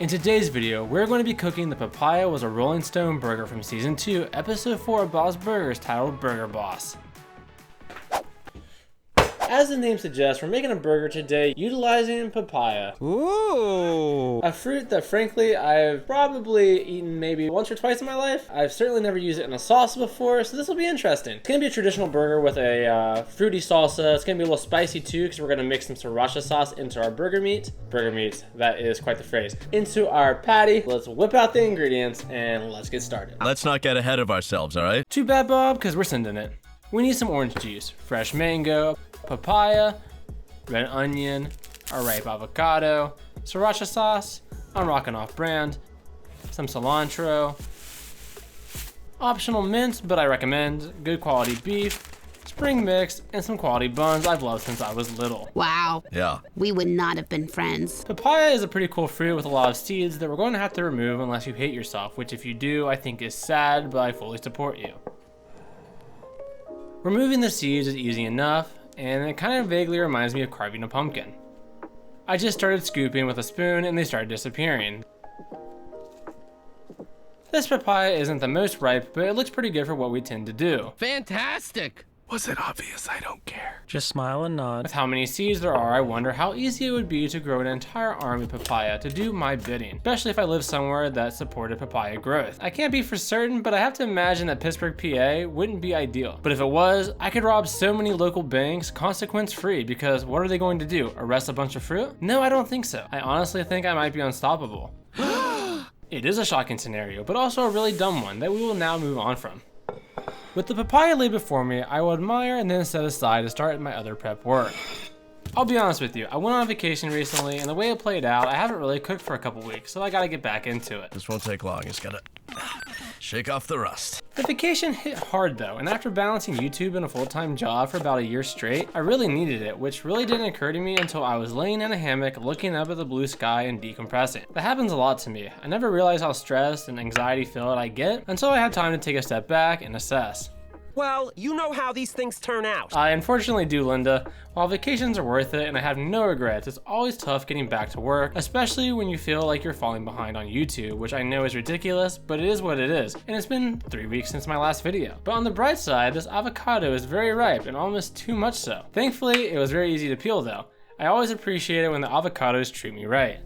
In today's video, we're going to be cooking the Papaya Was a Rolling Stone burger from season 2, episode 4 of Bob's Burgers, titled Burger Boss. As the name suggests, we're making a burger today utilizing papaya. Ooh! A fruit that frankly I've probably eaten maybe once or twice in my life. I've certainly never used it in a salsa before, so this will be interesting. It's gonna be a traditional burger with a fruity salsa. It's gonna be a little spicy too, because we're gonna mix some Sriracha sauce into our burger meat. Burger meat, that is quite the phrase. Into our patty. Let's whip out the ingredients and let's get started. Let's not get ahead of ourselves, all right? Too bad, Bob, because we're sending it. We need some orange juice, fresh mango, papaya, red onion, a ripe avocado, Sriracha sauce, I'm rocking off brand, some cilantro, optional mint, but I recommend, good quality beef, spring mix, and some quality buns I've loved since I was little. Wow. Yeah. We would not have been friends. Papaya is a pretty cool fruit with a lot of seeds that we're going to have to remove unless you hate yourself, which if you do, I think is sad, but I fully support you. Removing the seeds is easy enough, and it kind of vaguely reminds me of carving a pumpkin. I just started scooping with a spoon and they started disappearing. This papaya isn't the most ripe, but it looks pretty good for what we tend to do. Fantastic! Was it obvious? I don't care. Just smile and nod. With how many seeds there are, I wonder how easy it would be to grow an entire army of papaya to do my bidding, especially if I lived somewhere that supported papaya growth. I can't be for certain, but I have to imagine that Pittsburgh, PA wouldn't be ideal. But if it was, I could rob so many local banks consequence-free, because what are they going to do, arrest a bunch of fruit? No, I don't think so. I honestly think I might be unstoppable. It is a shocking scenario, but also a really dumb one that we will now move on from. With the papaya laid before me, I will admire and then set aside to start my other prep work. I'll be honest with you, I went on vacation recently and the way it played out, I haven't really cooked for a couple weeks, so I gotta get back into it. This won't take long. Just gotta shake off the rust. The vacation hit hard though, and after balancing YouTube and a full-time job for about a year straight, I really needed it, which really didn't occur to me until I was laying in a hammock looking up at the blue sky and decompressing. That happens a lot to me. I never realized how stressed and anxiety-filled I get until I had time to take a step back and assess. Well, you know how these things turn out. I unfortunately do, Linda. While vacations are worth it and I have no regrets, it's always tough getting back to work, especially when you feel like you're falling behind on YouTube, which I know is ridiculous, but it is what it is, and it's been 3 weeks since my last video. But on the bright side, this avocado is very ripe and almost too much so. Thankfully, it was very easy to peel though. I always appreciate it when the avocados treat me right.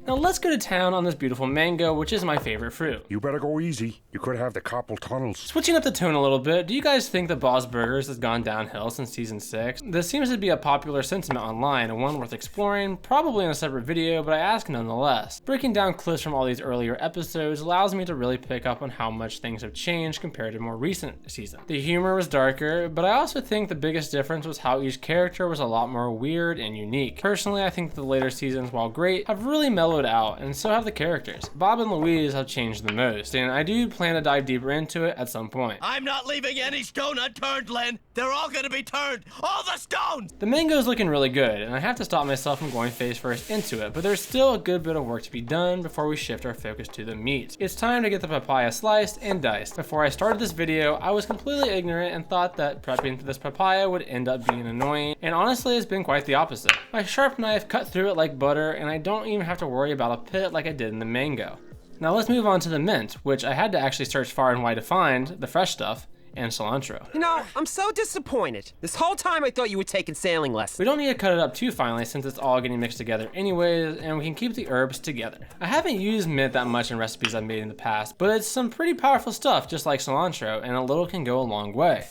Now let's go to town on this beautiful mango, which is my favorite fruit. You better go easy. You could have the carpal tunnels. Switching up the tone a little bit, do you guys think that Bob's Burgers has gone downhill since season 6? This seems to be a popular sentiment online and one worth exploring, probably in a separate video, but I ask nonetheless. Breaking down clips from all these earlier episodes allows me to really pick up on how much things have changed compared to more recent seasons. The humor was darker, but I also think the biggest difference was how each character was a lot more weird and unique. Personally, I think the later seasons, while great, have really mellowed out, and so have the characters. Bob and Louise have changed the most, and I do plan to dive deeper into it at some point. I'm not leaving any stone unturned, Len. They're all gonna be turned. All the stones! The mango is looking really good, and I have to stop myself from going face first into it, but there's still a good bit of work to be done before we shift our focus to the meat. It's time to get the papaya sliced and diced. Before I started this video, I was completely ignorant and thought that prepping for this papaya would end up being annoying, and honestly it's been quite the opposite. My sharp knife cut through it like butter, and I don't even have to worry about a pit like I did in the mango. Now let's move on to the mint, which I had to actually search far and wide to find, the fresh stuff, and cilantro. You know, I'm so disappointed. This whole time I thought you were taking sailing lessons. We don't need to cut it up too finely since it's all getting mixed together anyways, and we can keep the herbs together. I haven't used mint that much in recipes I've made in the past, but it's some pretty powerful stuff just like cilantro, and a little can go a long way.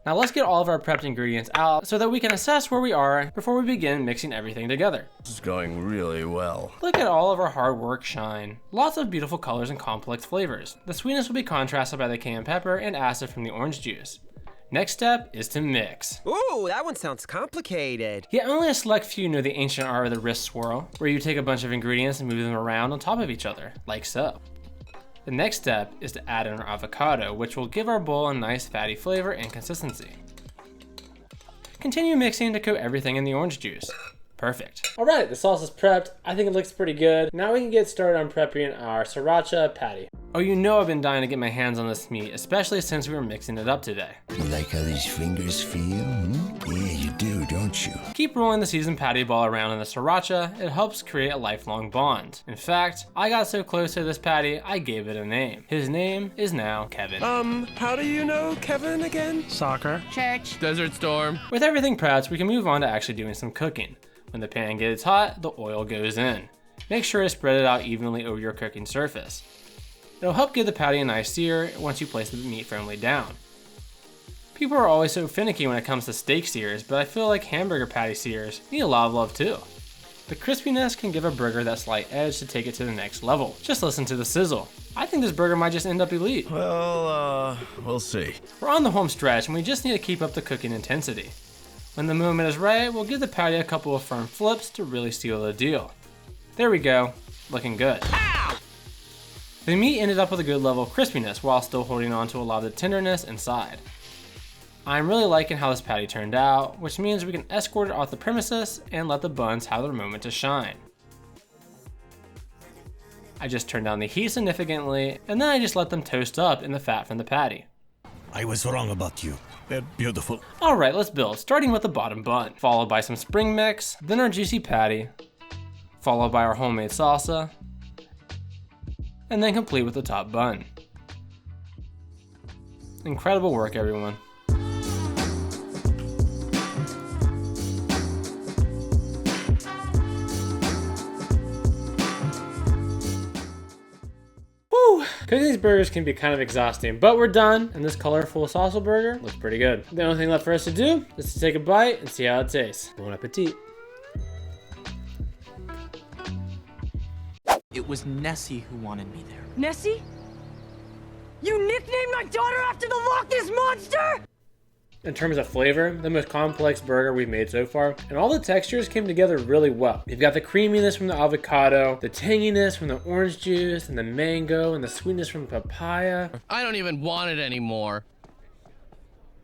Now let's get all of our prepped ingredients out so that we can assess where we are before we begin mixing everything together. This is going really well. Look at all of our hard work shine. Lots of beautiful colors and complex flavors. The sweetness will be contrasted by the cayenne pepper and acid from the orange juice. Next step is to mix. Ooh, that one sounds complicated. Yet only a select few know the ancient art of the wrist swirl, where you take a bunch of ingredients and move them around on top of each other, like so. The next step is to add in our avocado, which will give our bowl a nice fatty flavor and consistency. Continue mixing to coat everything in the orange juice. Perfect. All right, the sauce is prepped. I think it looks pretty good. Now we can get started on prepping our Sriracha patty. Oh, you know I've been dying to get my hands on this meat, especially since we were mixing it up today. You like how these fingers feel? Hmm? Yeah, you do, don't you? Keep rolling the seasoned patty ball around in the Sriracha. It helps create a lifelong bond. In fact, I got so close to this patty, I gave it a name. His name is now Kevin. How do you know Kevin again? Soccer. Church. Desert Storm. With everything prepped, we can move on to actually doing some cooking. When the pan gets hot, the oil goes in. Make sure to spread it out evenly over your cooking surface. It'll help give the patty a nice sear once you place the meat firmly down. People are always so finicky when it comes to steak sears, but I feel like hamburger patty sears need a lot of love too. The crispiness can give a burger that slight edge to take it to the next level. Just listen to the sizzle. I think this burger might just end up elite. Well, we'll see. We're on the home stretch and we just need to keep up the cooking intensity. When the moment is right, we'll give the patty a couple of firm flips to really seal the deal. There we go, looking good. Ow! The meat ended up with a good level of crispiness while still holding on to a lot of the tenderness inside. I'm really liking how this patty turned out, which means we can escort it off the premises and let the buns have their moment to shine. I just turned down the heat significantly, and then I just let them toast up in the fat from the patty. I was wrong about you. They're beautiful. Alright, let's build, starting with the bottom bun, followed by some spring mix, then our juicy patty, followed by our homemade salsa, and then complete with the top bun. Incredible work, everyone. Whew! Cooking these burgers can be kind of exhausting, but we're done, and this colorful salsa burger looks pretty good. The only thing left for us to do is to take a bite and see how it tastes. Bon appetit. It was Nessie who wanted me there. Nessie? You nicknamed my daughter after the Loch Ness Monster? In terms of flavor, the most complex burger we've made so far, and all the textures came together really well. You've got the creaminess from the avocado, the tanginess from the orange juice, and the mango, and the sweetness from papaya. I don't even want it anymore.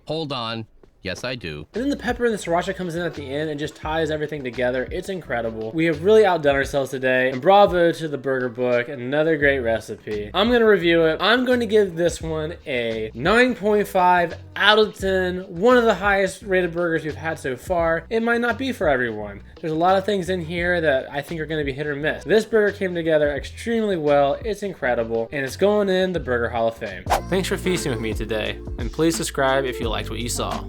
Hold on. Yes, I do. And then the pepper and the sriracha comes in at the end and just ties everything together. It's incredible. We have really outdone ourselves today, and bravo to the burger book. Another great recipe. I'm gonna review it. I'm going to give this one a 9.5 out of 10. One of the highest rated burgers we've had so far. It might not be for everyone. There's a lot of things in here that I think are gonna be hit or miss. This burger came together extremely well. It's incredible, and it's going in the Burger Hall of Fame. Thanks for feasting with me today, and please subscribe if you liked what you saw.